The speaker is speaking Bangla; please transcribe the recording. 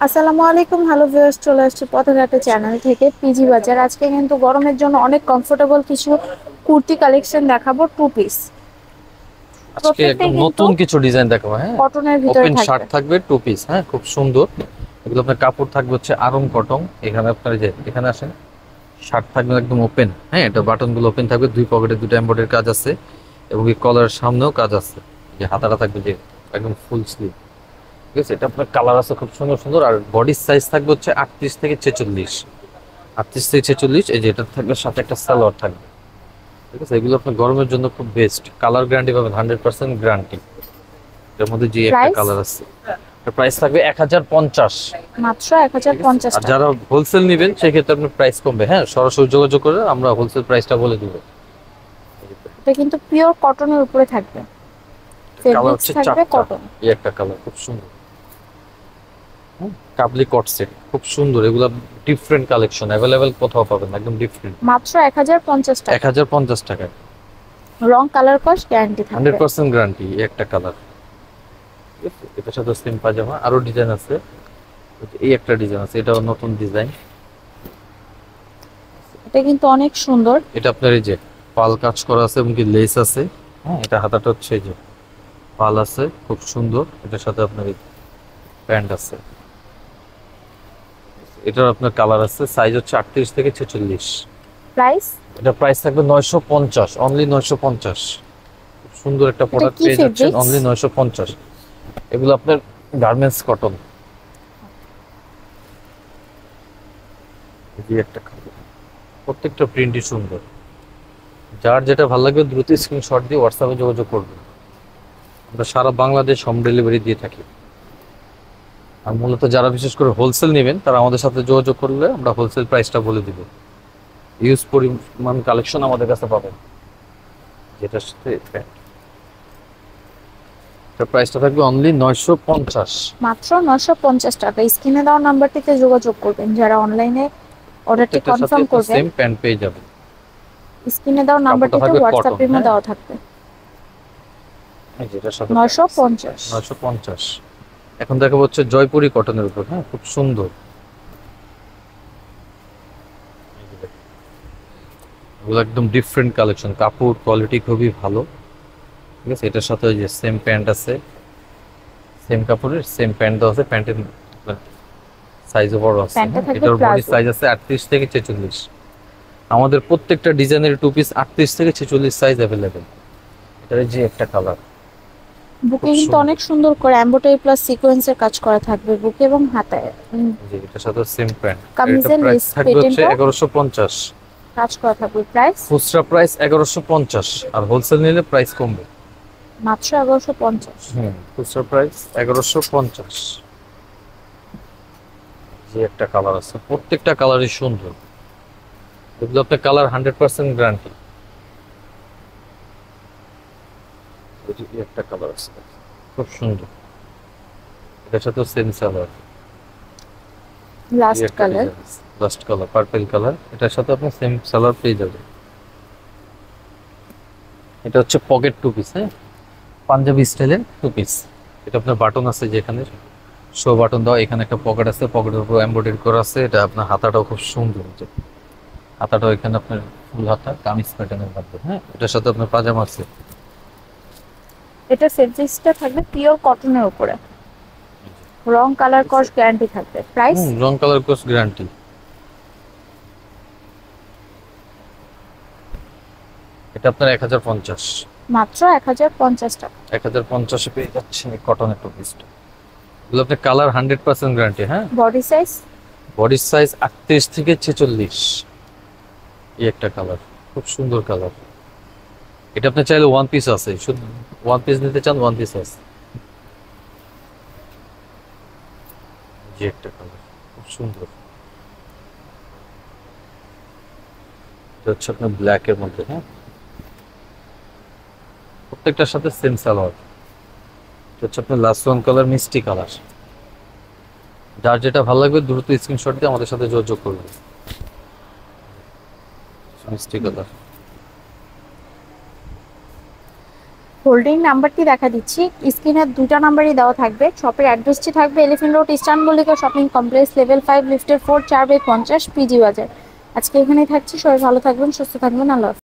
আসসালামু আলাইকুম, হ্যালো ভিউয়ার্স, চলে আসছি পথঘাটে চ্যানেল থেকে পিজি বাজার। আজকে কিন্তু গরমের জন্য অনেক কমফোর্টেবল কিছু কুর্তি কালেকশন দেখাবো, টু পিস। আজকে প্রত্যেকটাই একদম কিন্তু নতুন কিছু ডিজাইন দেখাবো। হ্যাঁ, কটনের ভিতরে ওপেন শার্ট থাকবে। থাকবে, টু পিস। হ্যাঁ, খুব সুন্দর। এগুলো আপনার কাপড় থাকবে হচ্ছে আরং কটন। এখানে আপনার এই যে এখানে আসেন, শার্ট থাকবে একদম ওপেন। হ্যাঁ, এটা বাটন গুলো ওপেন থাকবে, দুই পকেটে দুটো এমব্রয়ডারি কাজ আছে এবং এই কলার সামনেও কাজ আছে। যে হাতাটা থাকবে যে একদম ফুল স্লিভ। ঠিক আছে, এটা আপনার কালার আছে খুব সুন্দর সুন্দর। আর বডির সাইজ থাকবে হচ্ছে 38 থেকে 46। 38 থেকে 46। এই যে এটা থাকবে, সাথে একটা সালোয়ার থাকবে। ঠিক আছে, এগুলো আপনার গরমের জন্য খুব বেস্ট। কালার গ্যারান্টি পাবেন, 100% গ্যারান্টি। এর মধ্যে যে একটা প্রাইস কালার আছে, প্রাইস থাকবে 1050। মাত্র ঠিক আছে, 1050 আর টাকা। যারা হোলসেল নেবেন সেক্ষেত্রে আপনার প্রাইস কমবে। হ্যাঁ, সরাসরি যোগাযোগ করে আমরা হোলসেল প্রাইসটা বলে দিব। এটা কিন্তু পিওর কটনের উপরে থাকবে, কালার ফেব্রিক্স হচ্ছে থাকবে চারটা। কটন। এই একটা কালার খুব সুন্দর। কাবলি কট সেট খুব সুন্দর। এগুলা ডিফারেন্ট কালেকশন, অ্যাভেলেবেল কোথাও পাবেন না, একদম ডিফারেন্ট। মাত্র 1050 এক টাকা। হাজার পঞ্চাশ টাকায় রং কালার কস গ্যারান্টি থাকবে। 100% গ্যারান্টি। এই একটা কালার। ঠিক আছে, এটার সাথে সেম পাজামা। আরো ডিজাইন আছে। এই একটা ডিজাইন আছে, এটাও নতুন ডিজাইন। এটা কিন্তু অনেক সুন্দর। এটা আপনার এই যে পাল কাজ করা আছে এবং কি লেস আছে। হ্যাঁ, এটা হাতাটা হচ্ছে এই যে পাল আছে, খুব সুন্দর। এটার সাথে আপনার এই প্যান্ট আছে। এটার আপনার কালার আছে, সাইজ হচ্ছে 38 থেকে 46। প্রাইস এটা প্রাইস থাকবে 950, অনলি 950। খুব সুন্দর একটা এটা প্রোডাক্ট কি পেয়ে যাচ্ছেন ফেব্রিক্স? অনলি 950। এগুলো আপনার গার্মেন্টস কটন। এই একটা কালার। প্রত্যেকটা প্রিন্টই সুন্দর। যার যেটা ভালো লাগবে দ্রুত স্ক্রিনশট দিয়ে হোয়াটসঅ্যাপে যোগাযোগ করবেন। আমরা সারা বাংলাদেশ হোম ডেলিভারি দিয়ে থাকি। আর মূলত যারা বিশেষ করে হোলসেল নেবেন তারা আমাদের সাথে যোগাযোগ করলে আমরা হোলসেল প্রাইসটা বলে দিব। ইউজ পরিমাণ কালেকশন আমাদের কাছে পাবেন। যেটার সাথে প্যান্ট, এটার প্রাইসটা থাকবে অনলি 950। মাত্র 950 টাকা। স্ক্রিনে দেওয়া নাম্বারটিতে যোগাযোগ করবেন যারা অনলাইনে অর্ডারটি প্রত্যেকটার সাথে কনফার্ম আপনার করবেন। সেম প্যান্ট পেয়ে যাবেন। স্ক্রিনে দেওয়া কাপড়টা নাম্বারটিতে থাকবে হোয়াটসঅ্যাপ কটন। ইমো হ্যাঁ, দেওয়া থাকবে। যেটার সাথে প্যান্ট আছে 950। 950। এখন দেখা হচ্ছে জয়পুরি কটনের উপর। হ্যাঁ, খুব সুন্দর। এগুলো একদম ডিফারেন্ট কালেকশন, কাপড় কোয়ালিটি খুবই ভালো। ঠিক আছে, এটার সাথে ওই যে সেম প্যান্ট আছে, সেম কাপড়ের সেম প্যান্ট দেওয়া আছে। প্যান্টের সাইজও বড় আছে। প্যান্টটা হ্যাঁ, থাকবে এটার বডি প্লাজো। সাইজ আছে 38 থেকে 46। আমাদের প্রত্যেকটা ডিজাইনের টু পিস 38 থেকে 46 সাইজ অ্যাভেলেবেল। এটার যে একটা কালার বুকে খুব কিন্তু সুন্দর। অনেক সুন্দর করে এমব্রয়ডারি প্লাস সিকোয়েন্সের কাজ করা থাকবে বুকে এবং হাতায়। যে এটার সাথে সেম প্যান্ট। এটা কামিজের প্রাইস লেস থাকবে হচ্ছে পেটেন্টও 1150। কাজ করা থাকবে। প্রাইস খুচরা প্রাইস 1150, আর হোলসেল নিলে প্রাইস কমবে। মাত্র 1150। খুচরা প্রাইস 1150। যে একটা কালার আছে, প্রত্যেকটা কালারই সুন্দর। এগুলো আপনার কালার 100% গ্যারান্টি। একটা কালার আছে খুব সুন্দর, এটার সাথে same salwar. Last colour. Last colour purple colour, এটার সাথে আপনি সেম সালোয়ার পেয়ে যাবেন। এটা হচ্ছে পকেট টু পিস। হ্যাঁ, পাঞ্জাবি স্টাইলের টু পিস। এটা আপনার বাটন আছে, যেখানে শো বাটন দেওয়া। এখানে একটা পকেট আছে, পকেটের উপর এমব্রয়ডারি করা আছে। এটা আপনার হাতাটাও খুব সুন্দর হচ্ছে। হাতাটাও এখানে আপনার ফুল হাতা কামিজ প্যাটার্নের মধ্যে। হ্যাঁ, এটার সাথে আপনার পাজামা আছে। এটা ফেব্রিক্সটা থাকবে পিওর কটনের উপরে। রং কালার কস গ্যারান্টি থাকবে। প্রাইস রং কালার কোর্স গ্যারান্টি। এটা আপনার 1050। মাত্র 1050 টাকা। 1050-এ পেয়ে যাচ্ছেন এই কটনের টু পিসটা। এগুলো আপনার কালার 100% গ্যারান্টি। হ্যাঁ, বডি সাইজ বডির সাইজ 38 থেকে 46। এই একটা কালার, খুব সুন্দর কালার। এটা আপনি চাইলে ওয়ান পিস আছে, শুধু ওয়ান পিস নিতে চান ওয়ান পিস আছে। যে একটা কালার খুব সুন্দর। এটা হচ্ছে আপনার ব্ল্যাক এর মধ্যে। হ্যাঁ, প্রত্যেকটার সাথে সেম সালোয়ার। এটা হচ্ছে আপনার লাস্ট ওয়ান কালার, মিষ্টি কালার। যার যেটা ভালো লাগবে দ্রুত স্ক্রিনশট দিয়ে আমাদের সাথে যোগাযোগ করবেন। মিষ্টি কালার। হোল্ডিং নাম্বারটি দেখা দিচ্ছি, স্ক্রিনের দুটা নাম্বারই দেওয়া থাকবে। শপের অ্যাড্রেসটি থাকবে elephant road, eastern Mallika shopping complex, level 5, লিফটের 4, 4/50, পিজি বাজার। আজকে এখানেই থাকছি, সবাই ভালো থাকবেন, সুস্থ থাকবেন, আল্লাহ হাফেজ।